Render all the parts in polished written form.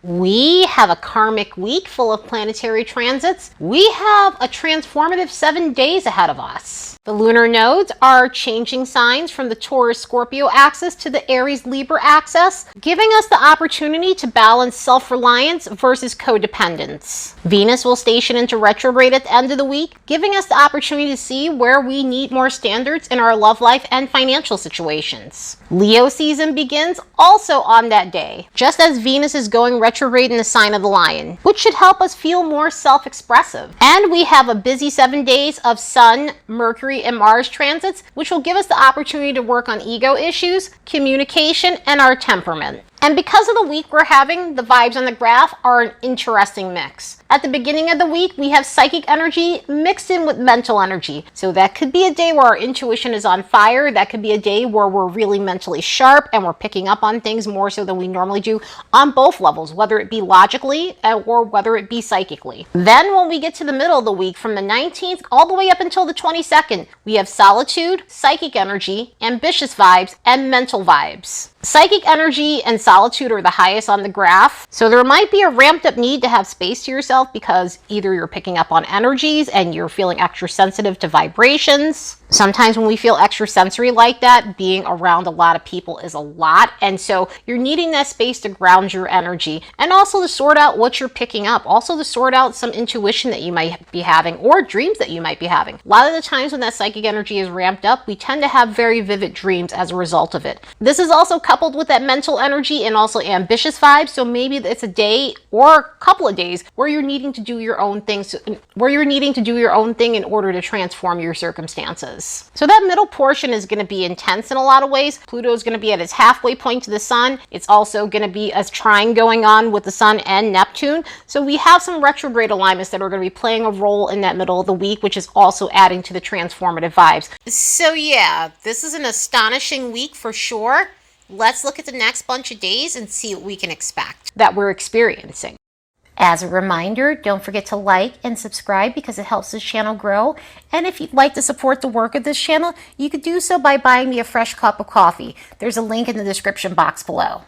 We have a karmic week full of planetary transits. We have a transformative 7 days ahead of us. The lunar nodes are changing signs from the Taurus-Scorpio axis to the Aries-Libra axis, giving us the opportunity to balance self-reliance versus codependence. Venus will station into retrograde at the end of the week, giving us the opportunity to see where we need more standards in our love life and financial situations. Leo season begins also on that day, just as Venus is going retrograde in the sign of the Lion, which should help us feel more self-expressive. And we have a busy 7 days of Sun, Mercury, and Mars transits, which will give us the opportunity to work on ego issues, communication, and our temperament. And because of the week we're having, the vibes on the graph are an interesting mix. At the beginning of the week, we have psychic energy mixed in with mental energy. So that could be a day where our intuition is on fire. That could be a day where we're really mentally sharp and we're picking up on things more so than we normally do on both levels, whether it be logically or whether it be psychically. Then when we get to the middle of the week, from the 19th all the way up until the 22nd, we have solitude, psychic energy, ambitious vibes, and mental vibes. Psychic energy and solitude are the highest on the graph, so there might be a ramped up need to have space to yourself because either you're picking up on energies and you're feeling extra sensitive to vibrations. Sometimes when we feel extra sensory like that, being around a lot of people is a lot, and so you're needing that space to ground your energy and also to sort out what you're picking up, also to sort out some intuition that you might be having or dreams that you might be having. A lot of the times when that psychic energy is ramped up, we tend to have very vivid dreams as a result of it. This is also coupled with that mental energy and also ambitious vibes, so maybe it's a day or a couple of days where you're needing to do your own things, in order to transform your circumstances. So that middle portion is going to be intense in a lot of ways. Pluto is going to be at its halfway point to the sun. It's also going to be a trine going on with the sun and Neptune. So we have some retrograde alignments that are going to be playing a role in that middle of the week, which is also adding to the transformative vibes. So yeah, this is an astonishing week for sure. Let's look at the next bunch of days and see what we can expect that we're experiencing. As a reminder, don't forget to like and subscribe because it helps this channel grow. And if you'd like to support the work of this channel, you could do so by buying me a fresh cup of coffee. There's a link in the description box below.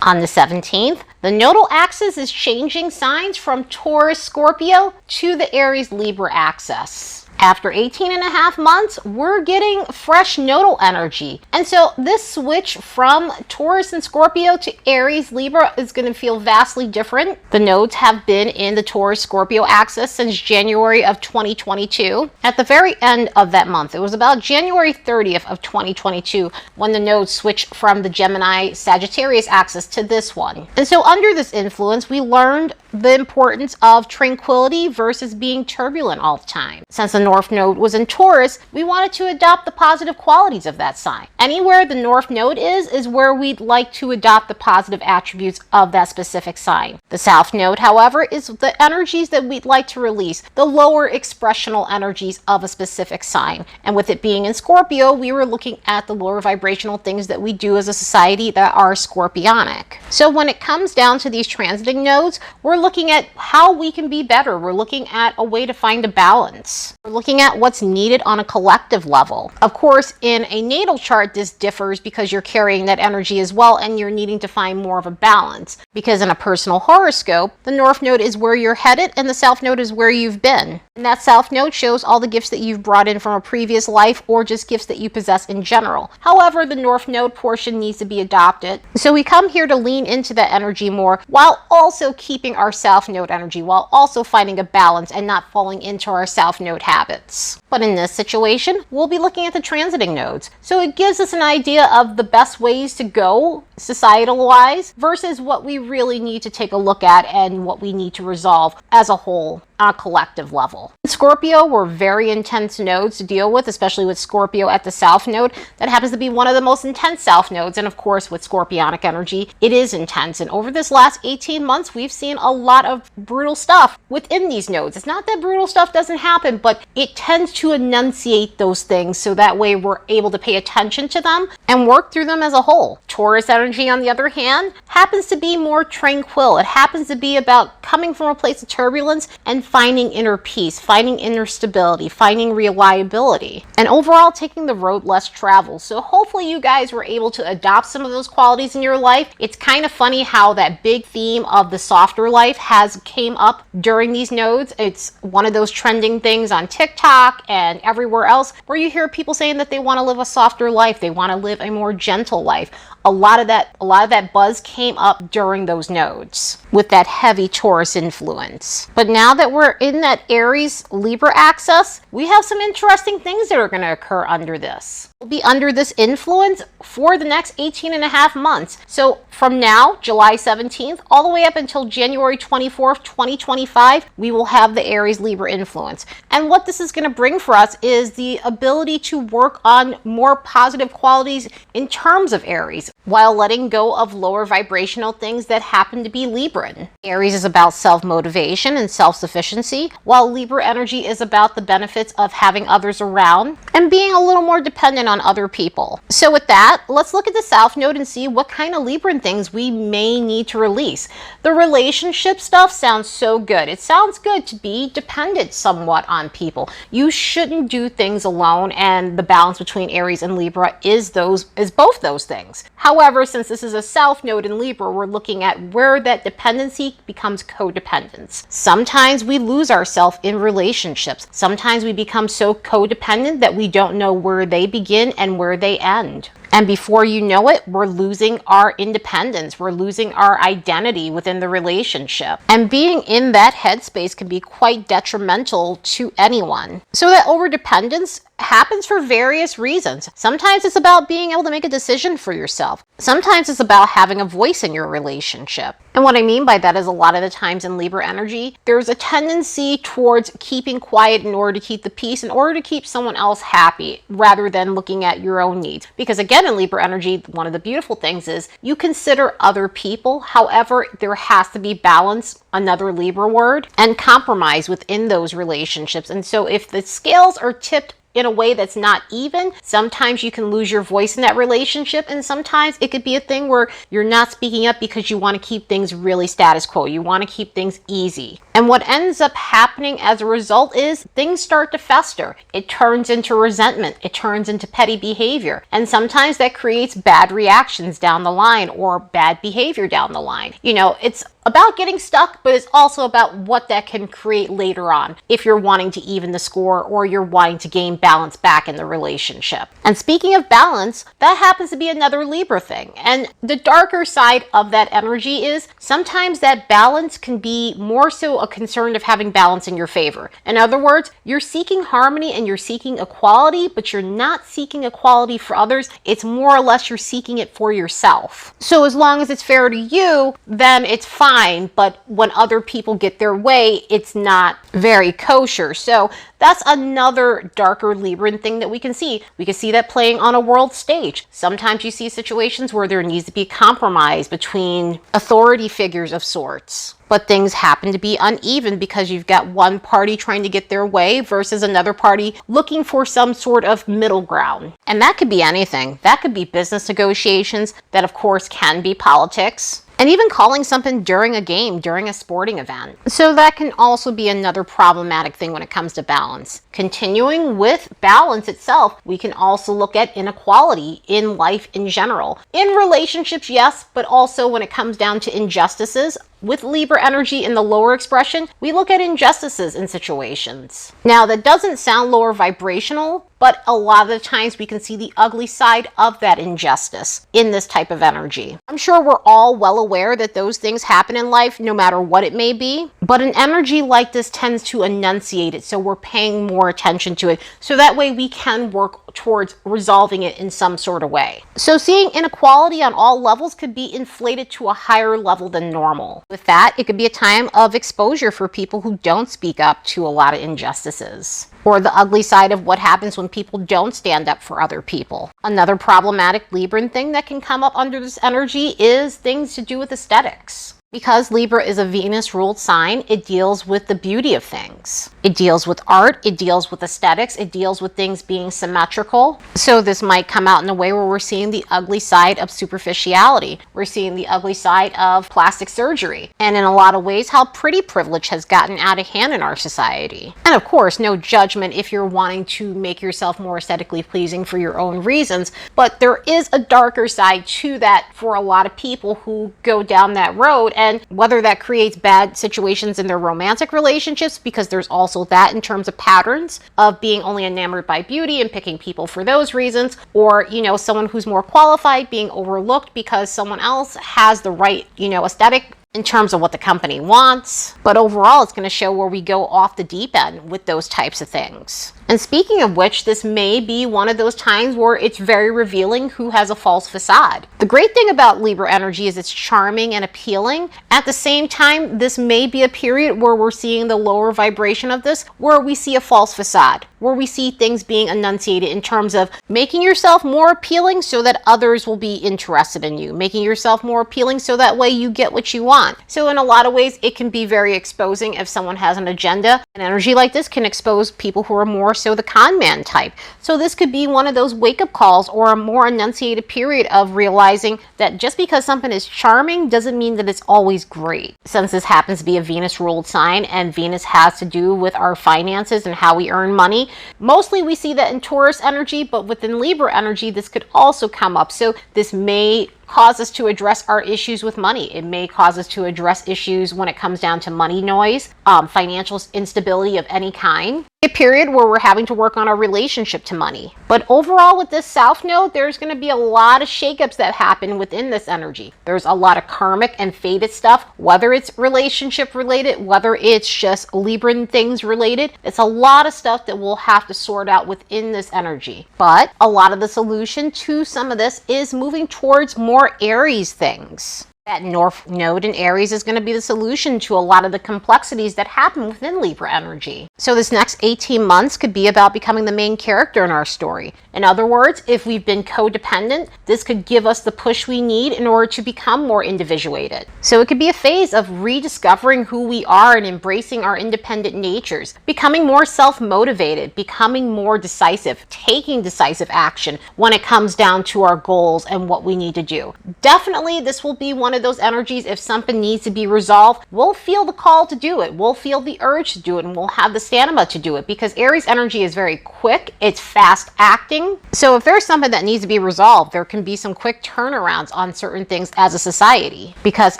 On the 17th, the nodal axis is changing signs from Taurus-Scorpio to the Aries-Libra axis. After 18.5 months, we're getting fresh nodal energy. And so this switch from Taurus and Scorpio to Aries Libra is going to feel vastly different. The nodes have been in the Taurus-Scorpio axis since January of 2022. At the very end of that month, it was about January 30th of 2022 when the nodes switched from the Gemini-Sagittarius axis to this one. And so under this influence, we learned the importance of tranquility versus being turbulent all the time. Since the North Node was in Taurus, we wanted to adopt the positive qualities of that sign. Anywhere the North Node is where we'd like to adopt the positive attributes of that specific sign. The South Node, however, is the energies that we'd like to release, the lower expressional energies of a specific sign. And with it being in Scorpio, we were looking at the lower vibrational things that we do as a society that are scorpionic. So when it comes down to these transiting nodes, we're looking at how we can be better. We're looking at a way to find a balance. We're looking at what's needed on a collective level. Of course, in a natal chart, this differs because you're carrying that energy as well and you're needing to find more of a balance. Because in a personal horoscope, the North Node is where you're headed and the South Node is where you've been. And that South Node shows all the gifts that you've brought in from a previous life or just gifts that you possess in general. However, the North Node portion needs to be adopted. So we come here to lean into that energy more while also keeping our South Node energy, while also finding a balance and not falling into our South Node habits. But in this situation, we'll be looking at the transiting nodes. So it gives us an idea of the best ways to go societal-wise versus what we really need to take a look at and what we need to resolve as a whole on a collective level. Scorpio were very intense nodes to deal with, especially with Scorpio at the South Node. That happens to be one of the most intense South Nodes, and of course with Scorpionic energy, it is intense. And over this last 18 months, we've seen a lot of brutal stuff within these nodes. It's not that brutal stuff doesn't happen, but it tends to enunciate those things so that way we're able to pay attention to them and work through them as a whole. Taurus energy, on the other hand, happens to be more tranquil. It happens to be about coming from a place of turbulence and finding inner peace, finding inner stability, finding reliability, and overall taking the road less traveled. So hopefully you guys were able to adopt some of those qualities in your life. It's kind of funny how that big theme of the softer life has came up during these nodes. It's one of those trending things on TikTok and everywhere else where you hear people saying that they want to live a softer life, they want to live a more gentle life. A lot of that buzz came up during those nodes with that heavy Taurus influence. But now that we're in that Aries-Libra axis, we have some interesting things that are going to occur under this. We'll be under this influence for the next 18 and a half months. So from now, July 17th, all the way up until January 24th, 2025, we will have the Aries-Libra influence. And what this is going to bring for us is the ability to work on more positive qualities in terms of Aries, while letting go of lower vibrational things that happen to be Libran. Aries is about self-motivation and self-sufficiency, while Libra energy is about the benefits of having others around and being a little more dependent on other people. So with that, let's look at the South Node and see what kind of Libran things we may need to release. The relationship stuff sounds so good. It sounds good to be dependent somewhat on people. You shouldn't do things alone, and the balance between Aries and Libra is both those things. However, since this is a South Node in Libra, we're looking at where that dependency becomes codependence. Sometimes we lose ourselves in relationships. Sometimes we become so codependent that we don't know where they begin and where they end. And before you know it, we're losing our independence. We're losing our identity within the relationship. And being in that headspace can be quite detrimental to anyone. So that overdependence happens for various reasons. Sometimes it's about being able to make a decision for yourself. Sometimes it's about having a voice in your relationship. And what I mean by that is a lot of the times in Libra energy, there's a tendency towards keeping quiet in order to keep the peace, in order to keep someone else happy, rather than looking at your own needs. Because again, in Libra energy, one of the beautiful things is you consider other people. However, there has to be balance, another Libra word, and compromise within those relationships. And so if the scales are tipped in a way that's not even, sometimes you can lose your voice in that relationship, and sometimes it could be a thing where you're not speaking up because you want to keep things really status quo. You want to keep things easy. And what ends up happening as a result is things start to fester. It turns into resentment. It turns into petty behavior. And sometimes that creates bad reactions down the line or bad behavior down the line. You know, it's about getting stuck, but it's also about what that can create later on if you're wanting to even the score or you're wanting to gain balance back in the relationship. And speaking of balance, that happens to be another Libra thing. And the darker side of that energy is sometimes that balance can be more so a concern of having balance in your favor. In other words, you're seeking harmony and you're seeking equality, but you're not seeking equality for others. It's more or less you're seeking it for yourself. So as long as it's fair to you, then it's fine. But when other people get their way, it's not very kosher. So that's another darker Libran thing that we can see. We can see that playing on a world stage. Sometimes you see situations where there needs to be compromise between authority figures of sorts. But things happen to be uneven because you've got one party trying to get their way versus another party looking for some sort of middle ground. And that could be anything. That could be business negotiations. That, of course, can be politics. And even calling something during a game, during a sporting event. So that can also be another problematic thing when it comes to balance. Continuing with balance itself, we can also look at inequality in life in general. In relationships, yes, but also when it comes down to injustices. With Libra energy in the lower expression, we look at injustices in situations. Now, that doesn't sound lower vibrational, but a lot of the times we can see the ugly side of that injustice in this type of energy. I'm sure we're all well aware that those things happen in life, no matter what it may be, but an energy like this tends to enunciate it, so we're paying more attention to it, so that way we can work towards resolving it in some sort of way. So seeing inequality on all levels could be inflated to a higher level than normal. With that, it could be a time of exposure for people who don't speak up to a lot of injustices, or the ugly side of what happens when people don't stand up for other people. Another problematic Libran thing that can come up under this energy is things to do with aesthetics. Because Libra is a Venus-ruled sign, it deals with the beauty of things. It deals with art, it deals with aesthetics, it deals with things being symmetrical. So this might come out in a way where we're seeing the ugly side of superficiality. We're seeing the ugly side of plastic surgery. And in a lot of ways, how pretty privilege has gotten out of hand in our society. And of course, no judgment if you're wanting to make yourself more aesthetically pleasing for your own reasons, but there is a darker side to that for a lot of people who go down that road. And whether that creates bad situations in their romantic relationships, because there's also that in terms of patterns of being only enamored by beauty and picking people for those reasons, or, you know, someone who's more qualified being overlooked because someone else has the right, you know, aesthetic in terms of what the company wants. But overall, it's going to show where we go off the deep end with those types of things. And speaking of which, this may be one of those times where it's very revealing who has a false facade. The great thing about Libra energy is it's charming and appealing. At the same time, this may be a period where we're seeing the lower vibration of this, where we see a false facade, where we see things being enunciated in terms of making yourself more appealing so that others will be interested in you, making yourself more appealing so that way you get what you want. So in a lot of ways, it can be very exposing if someone has an agenda. An energy like this can expose people who are more so the con man type. So this could be one of those wake-up calls or a more enunciated period of realizing that just because something is charming doesn't mean that it's always great. Since this happens to be a Venus-ruled sign and Venus has to do with our finances and how we earn money, mostly we see that in Taurus energy, but within Libra energy, this could also come up. So this may cause us to address our issues with money. It may cause us to address issues when it comes down to money noise, financial instability of any kind. A period where we're having to work on our relationship to money. But overall with this South Node, there's going to be a lot of shakeups that happen within this energy. There's a lot of karmic and fated stuff, whether it's relationship related, whether it's just Libran things related. It's a lot of stuff that we'll have to sort out within this energy. But a lot of the solution to some of this is moving towards more Aries things. That North Node in Aries is going to be the solution to a lot of the complexities that happen within Libra energy. So this next 18 months could be about becoming the main character in our story. In other words, if we've been codependent, this could give us the push we need in order to become more individuated. So it could be a phase of rediscovering who we are and embracing our independent natures, becoming more self-motivated, becoming more decisive, taking decisive action when it comes down to our goals and what we need to do. Definitely, this will be one of those energies. If something needs to be resolved, we'll feel the call to do it. We'll feel the urge to do it, and we'll have the stamina to do it, because Aries energy is very quick. It's fast acting. So if there's something that needs to be resolved, there can be some quick turnarounds on certain things as a society, because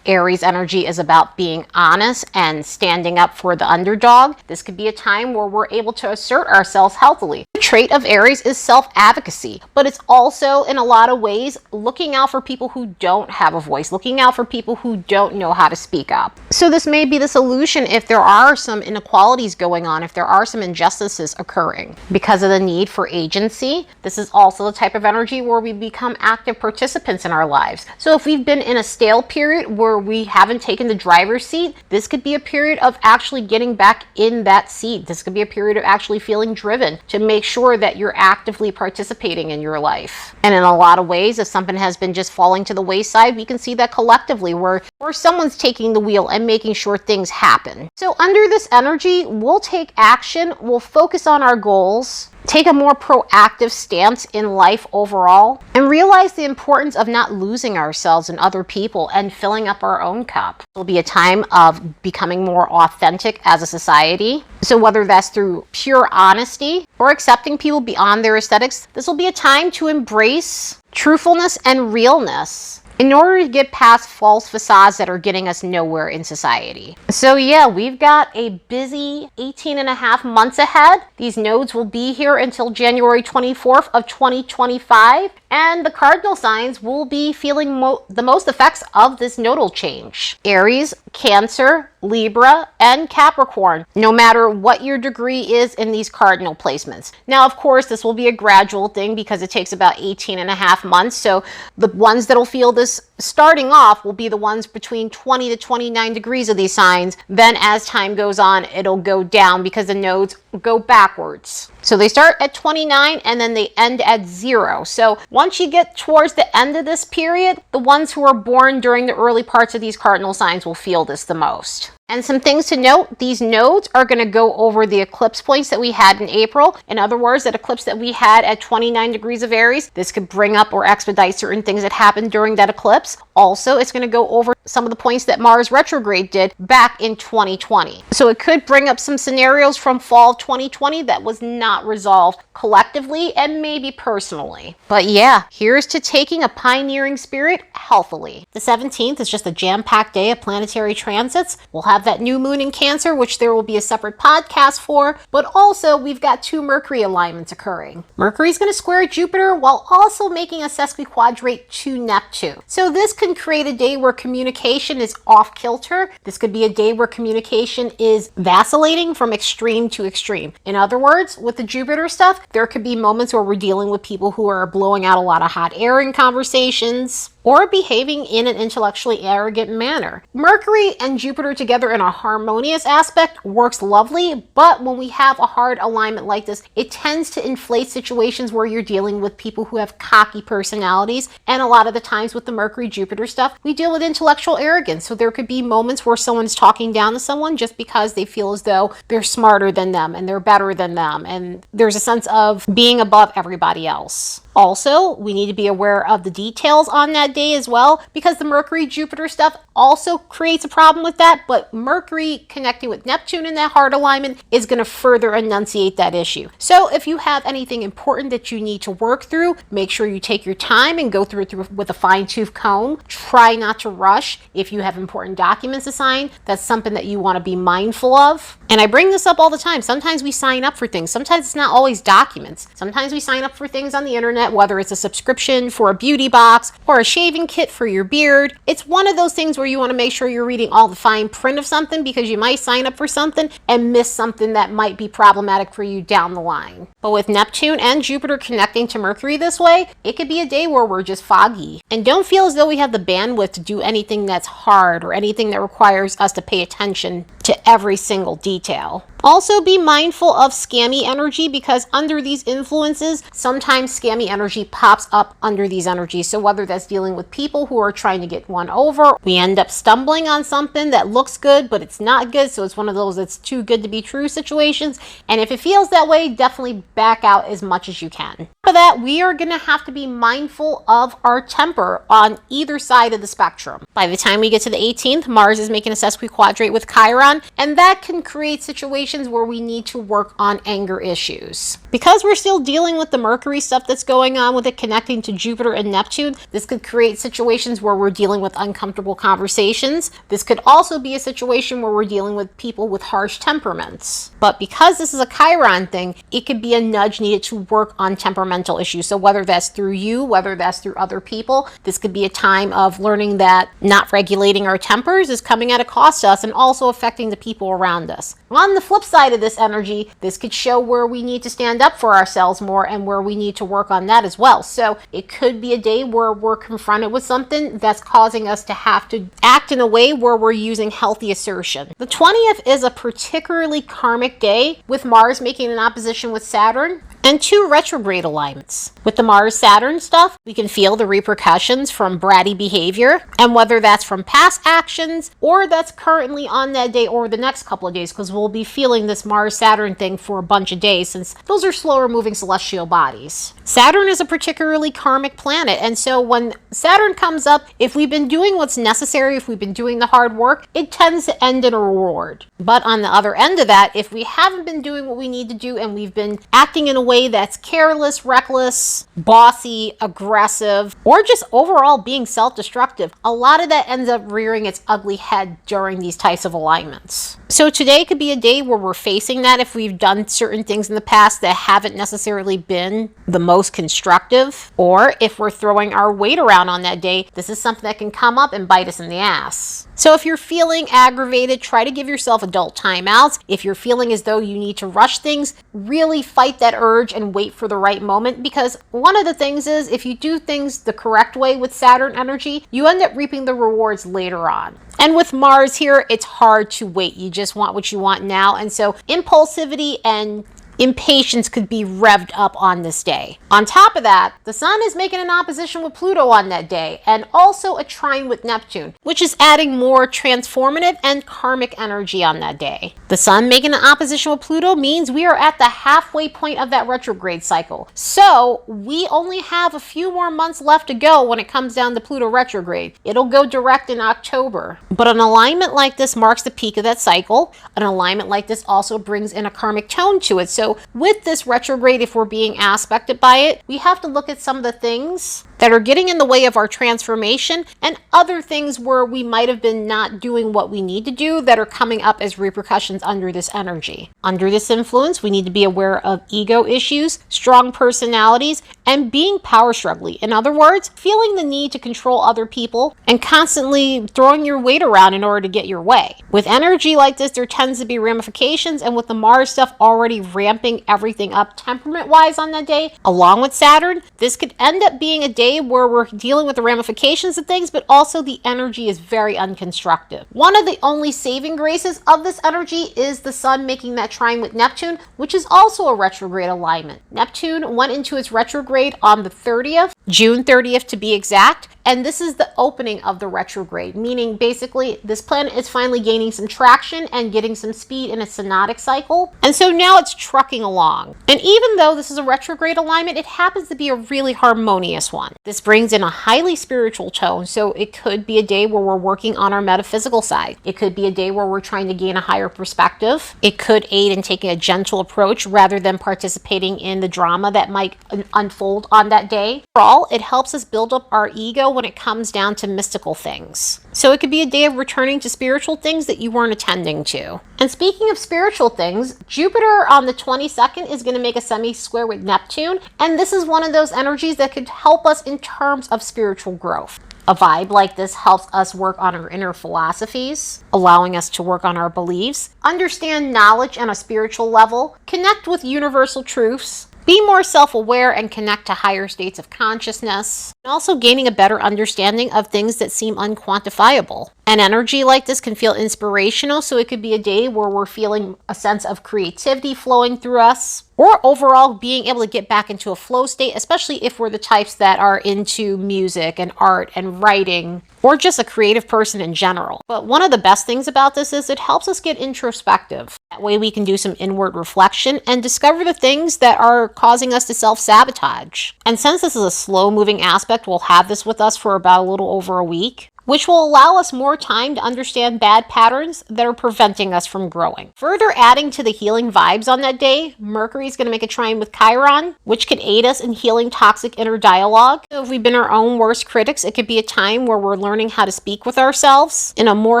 Aries energy is about being honest and standing up for the underdog. This could be a time where we're able to assert ourselves healthily. The trait of Aries is self-advocacy, but it's also in a lot of ways looking out for people who don't have a voice, looking out for people who don't know how to speak up. So this may be the solution if there are some inequalities going on, if there are some injustices occurring. Because of the need for agency, this is also the type of energy where we become active participants in our lives. So if we've been in a stale period where we haven't taken the driver's seat, this could be a period of actually getting back in that seat. This could be a period of actually feeling driven to make sure that you're actively participating in your life. And in a lot of ways, if something has been just falling to the wayside, we can see that collectively where someone's taking the wheel and making sure things happen. So under this energy, we'll take action, we'll focus on our goals, take a more proactive stance in life overall, and realize the importance of not losing ourselves in other people and filling up our own cup. It'll be a time of becoming more authentic as a society. So whether that's through pure honesty or accepting people beyond their aesthetics, this will be a time to embrace truthfulness and realness in order to get past false facades that are getting us nowhere in society. So yeah, we've got a busy 18 and a half months ahead. These nodes will be here until January 24th of 2025. And the cardinal signs will be feeling the most effects of this nodal change. Aries, Cancer, Libra, and Capricorn, no matter what your degree is in these cardinal placements. Now, of course, this will be a gradual thing because it takes about 18 and a half months. So the ones that'll feel this starting off will be the ones between 20 to 29 degrees of these signs. Then as time goes on, it'll go down because the nodes go backwards. So they start at 29 and then they end at 0. So once you get towards the end of this period, the ones who are born during the early parts of these cardinal signs will feel this the most. And some things to note, these nodes are going to go over the eclipse points that we had in April. In other words, that eclipse that we had at 29 degrees of Aries, this could bring up or expedite certain things that happened during that eclipse. Also, it's going to go over some of the points that Mars retrograde did back in 2020. So it could bring up some scenarios from fall of 2020 that was not resolved collectively and maybe personally. But yeah, here's to taking a pioneering spirit healthily. The 17th is just a jam-packed day of planetary transits. We'll have that new moon in Cancer, which there will be a separate podcast for, but also we've got 2 Mercury alignments occurring. Mercury's going to square Jupiter while also making a sesquiquadrate to Neptune. So this can create a day where communication is off kilter. This could be a day where communication is vacillating from extreme to extreme. In other words, with the Jupiter stuff, there could be moments where we're dealing with people who are blowing out a lot of hot air in conversations or behaving in an intellectually arrogant manner. Mercury and Jupiter together in a harmonious aspect works lovely, but when we have a hard alignment like this, it tends to inflate situations where you're dealing with people who have cocky personalities, and a lot of the times with the Mercury-Jupiter stuff, we deal with intellectual arrogance, so there could be moments where someone's talking down to someone just because they feel as though they're smarter than them and they're better than them, and there's a sense of being above everybody else. Also, we need to be aware of the details on that day as well, because the Mercury-Jupiter stuff also creates a problem with that, but Mercury connecting with Neptune in that hard alignment is going to further enunciate that issue. So if you have anything important that you need to work through, make sure you take your time and go through it with a fine-tooth comb. Try not to rush. If you have important documents to sign, that's something that you want to be mindful of. And I bring this up all the time. Sometimes we sign up for things. Sometimes it's not always documents. Sometimes we sign up for things on the internet, whether it's a subscription for a beauty box or a shaving kit for your beard. It's one of those things where you want to make sure you're reading all the fine print of something, because you might sign up for something and miss something that might be problematic for you down the line. But with Neptune and Jupiter connecting to Mercury this way, it could be a day where we're just foggy. And don't feel as though we have the bandwidth to do anything that's hard or anything that requires us to pay attention to every single detail. Also be mindful of scammy energy, because under these influences, sometimes scammy energy pops up under these energies. So whether that's dealing with people who are trying to get one over, we end up stumbling on something that looks good, but it's not good. So it's one of those that's too good to be true situations. And if it feels that way, definitely back out as much as you can. For that, we are going to have to be mindful of our temper on either side of the spectrum. By the time we get to the 18th, Mars is making a sesquiquadrate with Chiron, and that can create situations where we need to work on anger issues. Because we're still dealing with the Mercury stuff that's going on with it connecting to Jupiter and Neptune, this could create situations where we're dealing with uncomfortable conversations. This could also be a situation where we're dealing with people with harsh temperaments. But because this is a Chiron thing, it could be a nudge needed to work on temperamental issues. So whether that's through you, whether that's through other people, this could be a time of learning that not regulating our tempers is coming at a cost to us and also affecting the people around us. On the flip side of this energy, this could show where we need to stand up for ourselves more and where we need to work on that as well. So it could be a day where we're confronted with something that's causing us to have to act in a way where we're using healthy assertion. The 20th is a particularly karmic day, with Mars making an opposition with Saturn and 2 retrograde alignments. With the Mars-Saturn stuff, we can feel the repercussions from bratty behavior, and whether that's from past actions or that's currently on that day or the next couple of days, because we'll be feeling this Mars-Saturn thing for a bunch of days, since those are slower moving celestial bodies. Saturn is a particularly karmic planet, and so when Saturn comes up, if we've been doing what's necessary, if we've been doing the hard work, it tends to end in a reward. But on the other end of that, if we haven't been doing what we need to do and we've been acting in a way that's careless, reckless, bossy, aggressive, or just overall being self-destructive, a lot of that ends up rearing its ugly head during these types of alignments. So today could be a day where we're facing that if we've done certain things in the past that haven't necessarily been the most constructive, or if we're throwing our weight around on that day, this is something that can come up and bite us in the ass. So if you're feeling aggravated, try to give yourself adult timeouts. If you're feeling as though you need to rush things, really fight that urge and wait for the right moment, because one of the things is if you do things the correct way with Saturn energy, you end up reaping the rewards later on. And with Mars here, it's hard to wait. You just want what you want now. And so impulsivity and impatience could be revved up on this day. On top of that, the Sun is making an opposition with Pluto on that day, and also a trine with Neptune, which is adding more transformative and karmic energy on that day. The Sun making an opposition with Pluto means we are at the halfway point of that retrograde cycle. So we only have a few more months left to go when it comes down to Pluto retrograde. It'll go direct in October. But an alignment like this marks the peak of that cycle. An alignment like this also brings in a karmic tone to it. So with this retrograde, if we're being aspected by it, we have to look at some of the things that are getting in the way of our transformation and other things where we might have been not doing what we need to do that are coming up as repercussions under this energy. Under this influence, we need to be aware of ego issues, strong personalities, and being power struggling. In other words, feeling the need to control other people and constantly throwing your weight around in order to get your way. With energy like this, there tends to be ramifications, and with the Mars stuff already ramping everything up temperament-wise on that day, along with Saturn, this could end up being a day where we're dealing with the ramifications of things, but also the energy is very unconstructive. One of the only saving graces of this energy is the Sun making that trine with Neptune, which is also a retrograde alignment. Neptune went into its retrograde on the 30th, June 30th to be exact, and this is the opening of the retrograde, meaning basically this planet is finally gaining some traction and getting some speed in its synodic cycle. And so now it's trucking along. And even though this is a retrograde alignment, it happens to be a really harmonious one. This brings in a highly spiritual tone, so it could be a day where we're working on our metaphysical side. It could be a day where we're trying to gain a higher perspective. It could aid in taking a gentle approach rather than participating in the drama that might unfold on that day. Overall, it helps us build up our ego when it comes down to mystical things. So it could be a day of returning to spiritual things that you weren't attending to. And speaking of spiritual things, Jupiter on the 22nd is going to make a semi-square with Neptune, and this is one of those energies that could help us in terms of spiritual growth. A vibe like this helps us work on our inner philosophies, allowing us to work on our beliefs, understand knowledge on a spiritual level, connect with universal truths, be more self-aware and connect to higher states of consciousness, and also gaining a better understanding of things that seem unquantifiable. An energy like this can feel inspirational, so it could be a day where we're feeling a sense of creativity flowing through us, or overall being able to get back into a flow state, especially if we're the types that are into music and art and writing, or just a creative person in general. But one of the best things about this is it helps us get introspective. That way we can do some inward reflection and discover the things that are causing us to self-sabotage. And since this is a slow-moving aspect, we'll have this with us for about a little over a week, which will allow us more time to understand bad patterns that are preventing us from growing. Further adding to the healing vibes on that day, Mercury is going to make a trine with Chiron, which can aid us in healing toxic inner dialogue. So if we've been our own worst critics, it could be a time where we're learning how to speak with ourselves in a more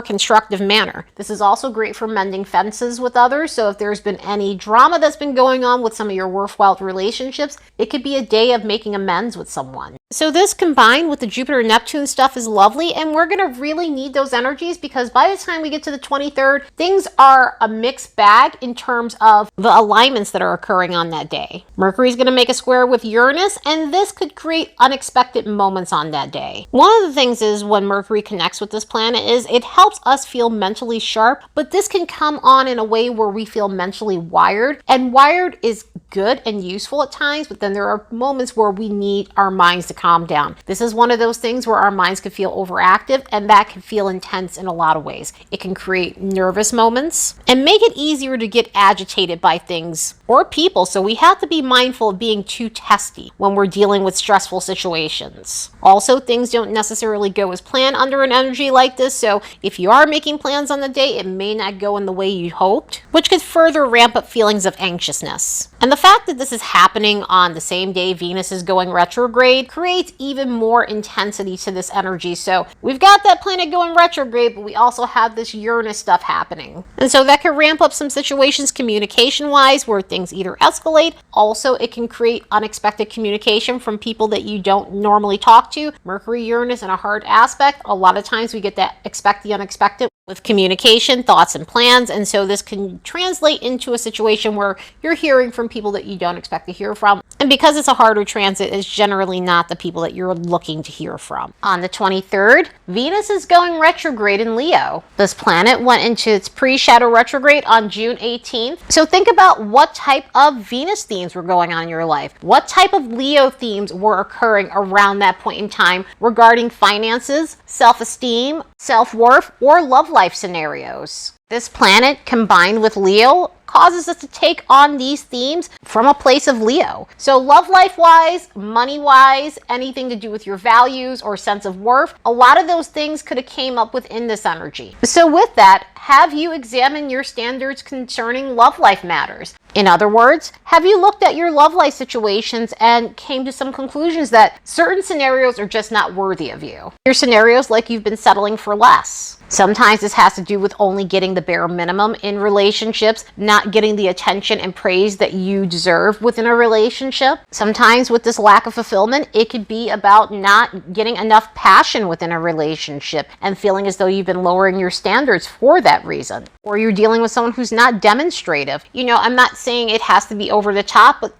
constructive manner. This is also great for mending fences with others, so if there's been any drama that's been going on with some of your worthwhile relationships, it could be a day of making amends with someone. So this combined with the Jupiter-Neptune stuff is lovely, and we're going to really need those energies because by the time we get to the 23rd, things are a mixed bag in terms of the alignments that are occurring on that day. Mercury is going to make a square with Uranus, and this could create unexpected moments on that day. One of the things is when Mercury connects with this planet is it helps us feel mentally sharp, but this can come on in a way where we feel mentally wired, and wired is good and useful at times, but then there are moments where we need our minds to calm down. This is one of those things where our minds can feel overactive, and that can feel intense in a lot of ways. It can create nervous moments and make it easier to get agitated by things or people, so we have to be mindful of being too testy when we're dealing with stressful situations. Also, things don't necessarily go as planned under an energy like this, so if you are making plans on the day, it may not go in the way you hoped, which could further ramp up feelings of anxiousness. And the fact that this is happening on the same day Venus is going retrograde creates even more intensity to this energy. So we've got that planet going retrograde, but we also have this Uranus stuff happening. And so that could ramp up some situations communication-wise where things either escalate. Also, it can create unexpected communication from people that you don't normally talk to. Mercury, Uranus in a hard aspect. A lot of times we get that expect the unexpected with communication, thoughts, and plans. And so this can translate into a situation where you're hearing from people that you don't expect to hear from. And because it's a harder transit, it's generally not the people that you're looking to hear from. On the 23rd, Venus is going retrograde in Leo. This planet went into its pre-shadow retrograde on June 18th. So think about what type of Venus themes were going on in your life. What type of Leo themes were occurring around that point in time regarding finances, self-esteem, self-worth, or love life scenarios. This planet combined with Leo causes us to take on these themes from a place of Leo. So love life wise, money wise, anything to do with your values or sense of worth, a lot of those things could have came up within this energy. So with that, have you examined your standards concerning love life matters? In other words, have you looked at your love life situations and came to some conclusions that certain scenarios are just not worthy of you? Your scenarios like you've been settling for less. Sometimes this has to do with only getting the bare minimum in relationships, not getting the attention and praise that you deserve within a relationship. Sometimes with this lack of fulfillment, it could be about not getting enough passion within a relationship and feeling as though you've been lowering your standards for that reason. Or you're dealing with someone who's not demonstrative. I'm not saying it has to be over the top, but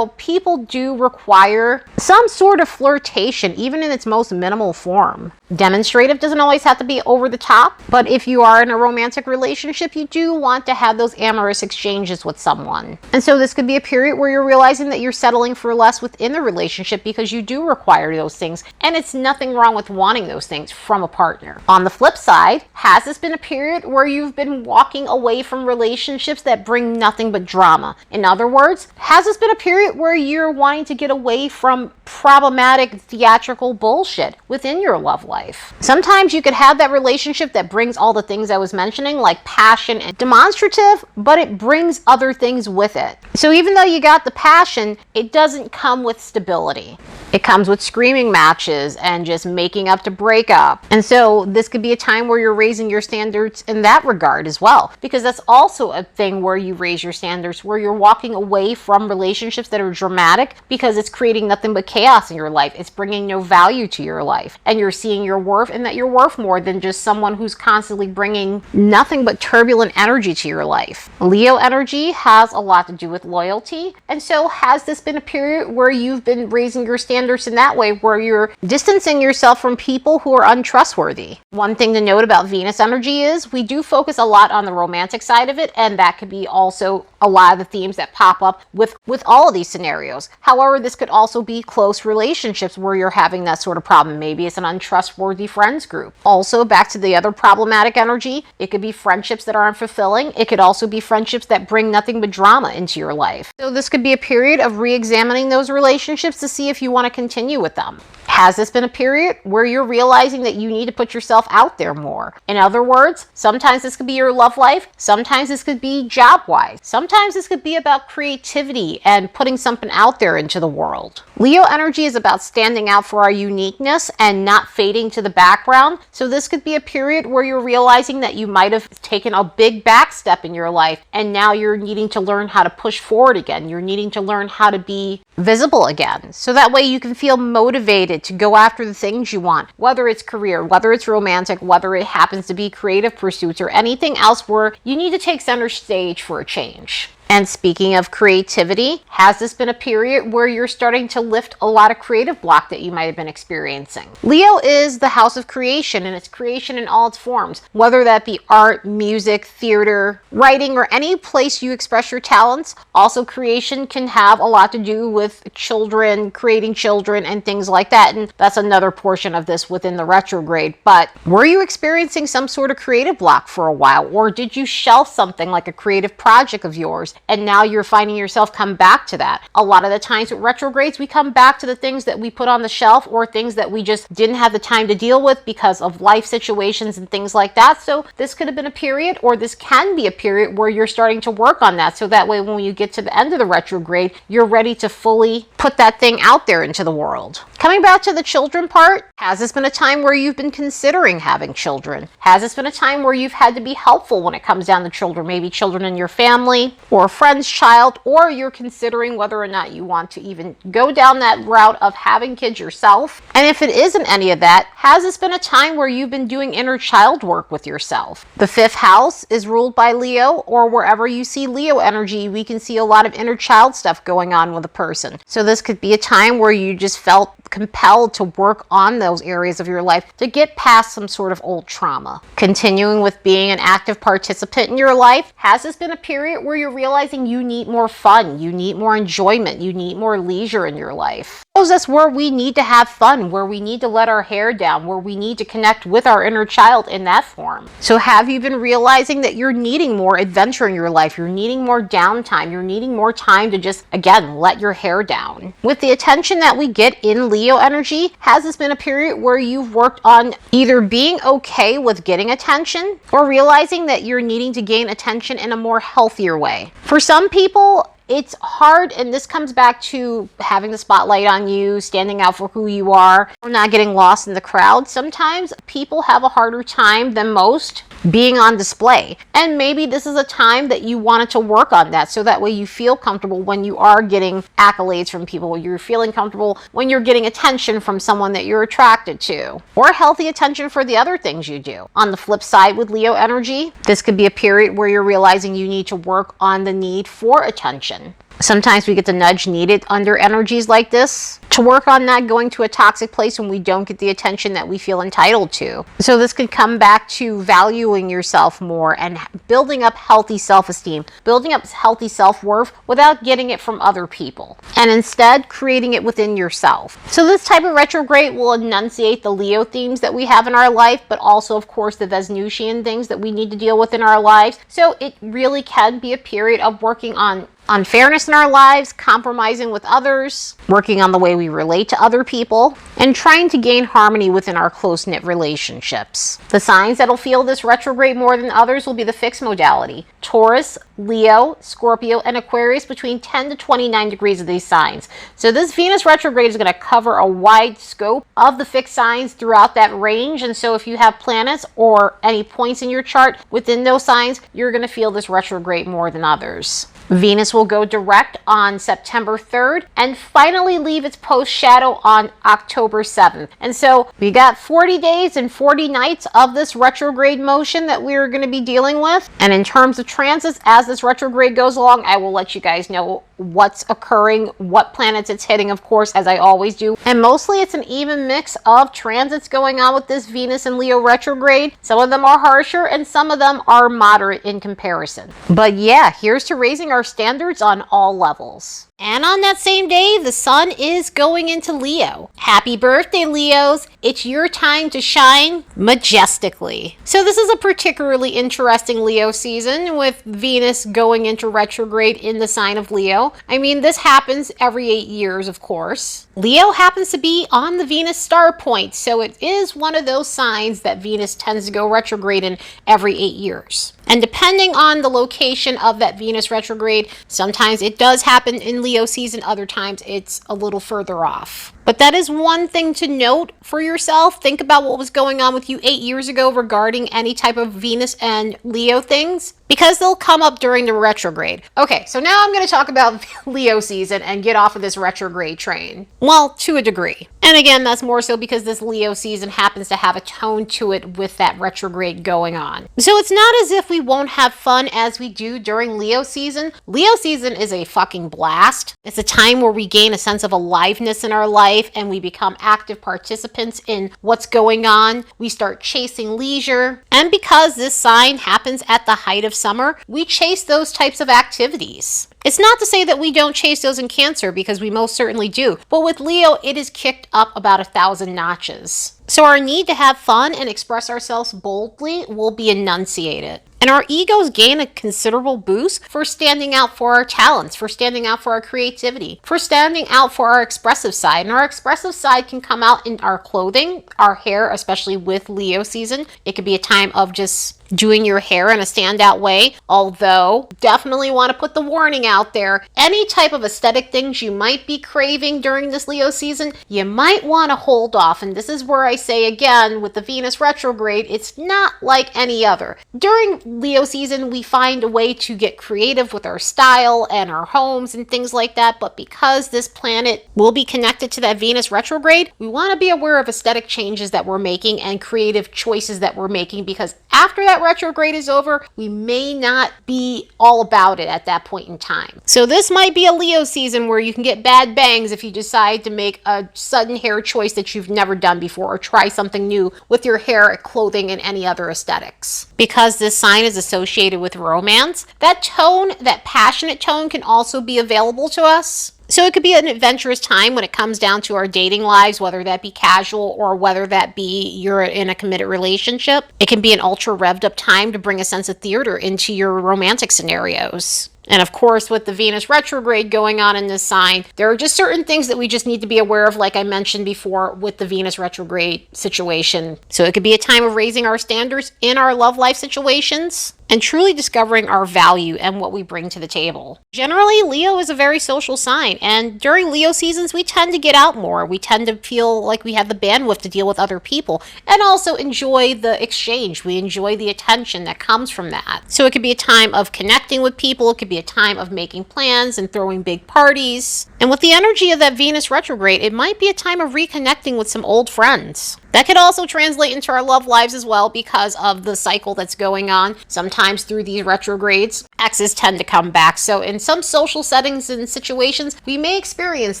people do require some sort of flirtation, even in its most minimal form. Demonstrative doesn't always have to be over the top, but if you are in a romantic relationship, you do want to have those amorous exchanges with someone. And so this could be a period where you're realizing that you're settling for less within the relationship because you do require those things, and it's nothing wrong with wanting those things from a partner. On the flip side, has this been a period where you've been walking away from relationships that bring nothing but drama? In other words, has this been a period where you're wanting to get away from problematic theatrical bullshit within your love life? Sometimes you could have that relationship that brings all the things I was mentioning, like passion and demonstrative, but it brings other things with it. So even though you got the passion, it doesn't come with stability. It comes with screaming matches and just making up to break up. And so this could be a time where you're raising your standards in that regard as well, because that's also a thing where you raise your standards, where you're walking away from relationships that are dramatic because it's creating nothing but chaos in your life. It's bringing no value to your life, and you're seeing your worth and that you're worth more than just someone who's constantly bringing nothing but turbulent energy to your life. Leo energy has a lot to do with loyalty, and so has this been a period where you've been raising your standards in that way, where you're distancing yourself from people who are untrustworthy? One thing to note about Venus energy is we do focus a lot on the romantic side of it, and that could be also a lot of the themes that pop up with all of these scenarios. However, this could also be close relationships where you're having that sort of problem. Maybe it's an untrustworthy friends group. Also, back to the other problematic energy, it could be friendships that aren't fulfilling. It could also be friendships that bring nothing but drama into your life. So this could be a period of re-examining those relationships to see if you want to continue with them. Has this been a period where you're realizing that you need to put yourself out there more? In other words, sometimes this could be your love life, sometimes this could be job-wise, sometimes this could be about creativity and putting something out there into the world. Leo energy is about standing out for our uniqueness and not fading to the background. So this could be a period where you're realizing that you might have taken a big back step in your life, and now you're needing to learn how to push forward again. You're needing to learn how to be visible again, so that way you can feel motivated to go after the things you want, whether it's career, whether it's romantic, whether it happens to be creative pursuits, or anything else where you need to take center stage for a change. And speaking of creativity, has this been a period where you're starting to lift a lot of creative block that you might have been experiencing? Leo is the house of creation, and it's creation in all its forms, whether that be art, music, theater, writing, or any place you express your talents. Also, creation can have a lot to do with children, creating children, and things like that. And that's another portion of this within the retrograde. But were you experiencing some sort of creative block for a while? Or did you shelf something like a creative project of yours and now you're finding yourself come back to that. A lot of the times with retrogrades, we come back to the things that we put on the shelf or things that we just didn't have the time to deal with because of life situations and things like that. So this could have been a period, or this can be a period where you're starting to work on that. So that way, when you get to the end of the retrograde, you're ready to fully put that thing out there into the world. Coming back to the children part, has this been a time where you've been considering having children? Has this been a time where you've had to be helpful when it comes down to children? Maybe children in your family or a friend's child, or you're considering whether or not you want to even go down that route of having kids yourself. And if it isn't any of that, has this been a time where you've been doing inner child work with yourself? The 5th house is ruled by Leo, or wherever you see Leo energy, we can see a lot of inner child stuff going on with a person. So this could be a time where you just felt compelled to work on those areas of your life to get past some sort of old trauma. Continuing with being an active participant in your life, has this been a period where you're realizing you need more fun, you need more enjoyment, you need more leisure in your life? That's where we need to have fun, where we need to let our hair down, where we need to connect with our inner child in that form. So have you been realizing that you're needing more adventure in your life? You're needing more downtime. You're needing more time to just, again, let your hair down. With the attention that we get in Leo energy, has this been a period where you've worked on either being okay with getting attention or realizing that you're needing to gain attention in a more healthier way? For some people, it's hard, and this comes back to having the spotlight on you, standing out for who you are, or not getting lost in the crowd. Sometimes people have a harder time than most being on display. And maybe this is a time that you wanted to work on that, so that way you feel comfortable when you are getting accolades from people, you're feeling comfortable when you're getting attention from someone that you're attracted to, or healthy attention for the other things you do. On the flip side with Leo energy, this could be a period where you're realizing you need to work on the need for attention. Sometimes we get the nudge needed under energies like this to work on not going to a toxic place when we don't get the attention that we feel entitled to. So this could come back to valuing yourself more and building up healthy self-esteem, building up healthy self-worth without getting it from other people, and instead creating it within yourself. So this type of retrograde will enunciate the Leo themes that we have in our life, but also, of course, the Venusian things that we need to deal with in our lives. So it really can be a period of working on unfairness in our lives, compromising with others, working on the way we relate to other people, and trying to gain harmony within our close-knit relationships. The signs that'll feel this retrograde more than others will be the fixed modality: Taurus, Leo, Scorpio, and Aquarius, between 10 to 29 degrees of these signs. So this Venus retrograde is going to cover a wide scope of the fixed signs throughout that range. And so if you have planets or any points in your chart within those signs, you're going to feel this retrograde more than others. Venus will go direct on September 3rd and finally leave its post shadow on October 7th. And so we got 40 days and 40 nights of this retrograde motion that we're going to be dealing with. And in terms of transits, as this retrograde goes along, I will let you guys know what's occurring, what planets it's hitting, of course, as I always do. And mostly it's an even mix of transits going on with this Venus and Leo retrograde. Some of them are harsher and some of them are moderate in comparison. But yeah, here's to raising our standards on all levels. And on that same day, the sun is going into Leo. Happy birthday, Leos. It's your time to shine majestically. So this is a particularly interesting Leo season with Venus going into retrograde in the sign of Leo. I mean, this happens every 8 years, of course. Leo happens to be on the Venus star point, so it is one of those signs that Venus tends to go retrograde in every 8 years. And depending on the location of that Venus retrograde, sometimes it does happen in Leo season, other times it's a little further off. But that is one thing to note for yourself. Think about what was going on with you 8 years ago regarding any type of Venus and Leo things, because they'll come up during the retrograde. Okay, so now I'm going to talk about Leo season and get off of this retrograde train. Well, to a degree. And again, that's more so because this Leo season happens to have a tone to it with that retrograde going on. So it's not as if we won't have fun as we do during Leo season. Leo season is a fucking blast. It's a time where we gain a sense of aliveness in our life and we become active participants in what's going on. We start chasing leisure. And because this sign happens at the height of summer, we chase those types of activities. It's not to say that we don't chase those in Cancer, because we most certainly do. But with Leo, it is kicked up about 1,000 notches. So our need to have fun and express ourselves boldly will be enunciated. And our egos gain a considerable boost for standing out for our talents, for standing out for our creativity, for standing out for our expressive side. And our expressive side can come out in our clothing, our hair, especially with Leo season. It could be a time of just doing your hair in a standout way, although definitely want to put the warning out there. Any type of aesthetic things you might be craving during this Leo season, you might want to hold off. And this is where I say again, with the Venus retrograde, it's not like any other. During Leo season, we find a way to get creative with our style and our homes and things like that, but because this planet will be connected to that Venus retrograde, we want to be aware of aesthetic changes that we're making and creative choices that we're making, because after that retrograde is over, we may not be all about it at that point in time. So this might be a Leo season where you can get bad bangs if you decide to make a sudden hair choice that you've never done before, or try something new with your hair, clothing, and any other aesthetics. Because this sign is associated with romance, that tone, that passionate tone, can also be available to us. So it could be an adventurous time when it comes down to our dating lives, whether that be casual or whether that be you're in a committed relationship. It can be an ultra revved up time to bring a sense of theater into your romantic scenarios. And of course, with the Venus retrograde going on in this sign, there are just certain things that we just need to be aware of, like I mentioned before, with the Venus retrograde situation. So it could be a time of raising our standards in our love life situations and truly discovering our value and what we bring to the table. Generally, Leo is a very social sign, and during Leo seasons, we tend to get out more. We tend to feel like we have the bandwidth to deal with other people and also enjoy the exchange. We enjoy the attention that comes from that. So it could be a time of connecting with people. It could be a time of making plans and throwing big parties. And with the energy of that Venus retrograde, it might be a time of reconnecting with some old friends. That could also translate into our love lives as well because of the cycle that's going on. Sometimes through these retrogrades, exes tend to come back. So in some social settings and situations, we may experience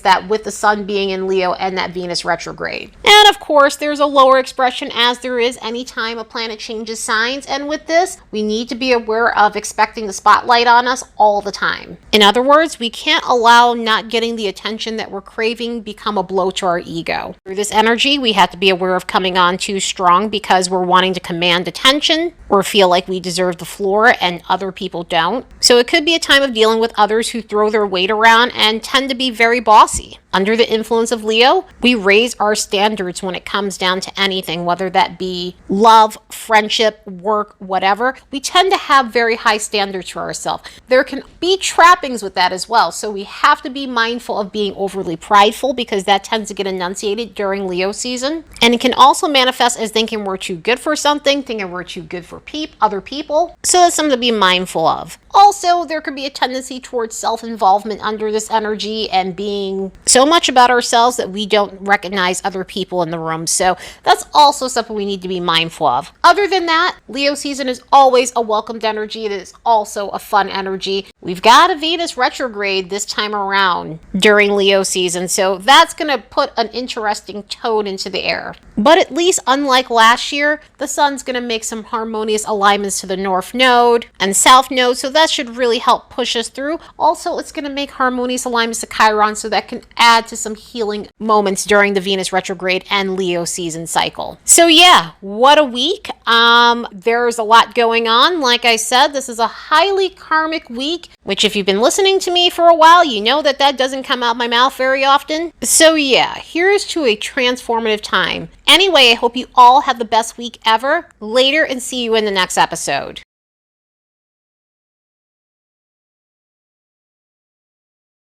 that with the sun being in Leo and that Venus retrograde. And of course, there's a lower expression as there is any time a planet changes signs. And with this, we need to be aware of expecting the spotlight on us all the time. In other words, we can't allow not getting the attention that we're craving become a blow to our ego. Through this energy, we have to be aware of coming on too strong because we're wanting to command attention or feel like we deserve the floor and other people don't. So it could be a time of dealing with others who throw their weight around and tend to be very bossy. Under the influence of Leo, we raise our standards when it comes down to anything, whether that be love, friendship, work, whatever. We tend to have very high standards for ourselves. There can be trappings with that as well. So we have to be mindful of being overly prideful because that tends to get enunciated during Leo season. And it can also manifest as thinking we're too good for something, thinking we're too good for other people. So that's something to be mindful of. Also, there could be a tendency towards self-involvement under this energy and being so much about ourselves that we don't recognize other people in the room. So that's also something we need to be mindful of. Other than that, Leo season is always a welcomed energy. It is also a fun energy. We've got a Venus retrograde this time around during Leo season, so that's going to put an interesting tone into the air. But at least unlike last year, the sun's going to make some harmonious alignments to the North Node and South Node, so that should really help push us through. Also, it's going to make harmonious alignments to Chiron, so that can add to some healing moments during the Venus retrograde and Leo season cycle. So yeah, what a week. There's a lot going on. Like I said, this is a highly karmic week, which if you've been listening to me for a while, you know that doesn't come out my mouth very often. So yeah, here's to a transformative time. Anyway, I hope you all have the best week ever. Later, and see you in the next episode.